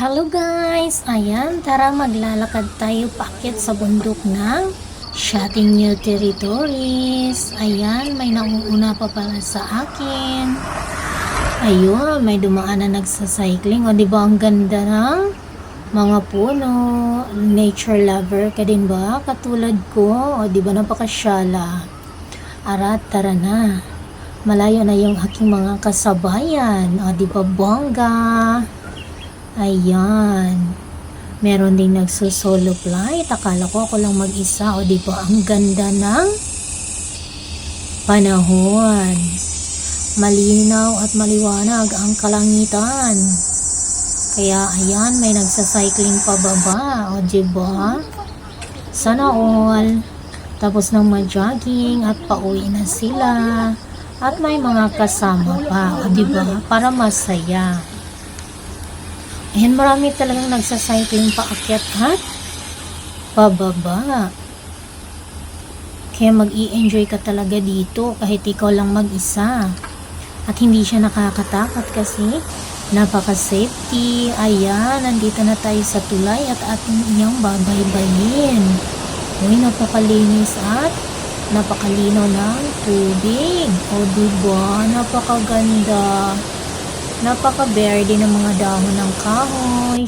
Hello guys! Ayan, tara maglalakad tayo paakyat sa bundok ng Shooting New Territories. Ayan, may nauuna pa pala sa akin. Ayun, may dumaan na nagsacycling. O diba ang ganda ng mga puno? Nature lover ka din ba? Katulad ko. O diba napakasyala? Arat, tara na. Malayo na yung aking mga kasabayan. O diba bongga? Ayan. Meron ding nagsusolo flight. Akala ko ako lang mag-isa. O diba ang ganda ng panahon. Malinaw at maliwanag ang kalangitan. Kaya ayan, may nagsacycling pababa. O diba? Sana all. Tapos nang mag-jogging at pauwi na sila. At may mga kasama pa. O diba? Para masaya. Ayan, marami talagang nagsacycling paakyat at pababa. Kaya mag-i-enjoy ka talaga dito kahit ikaw lang mag-isa. At hindi siya nakakatakot kasi napaka-safety. Ayan, nandito na tayo sa tulay at ating iyang babaybayin. Uy, napakalinis at napakalinaw ng tubig. O diba, napakaganda. Napaka-verde ng mga dahon ng kahoy.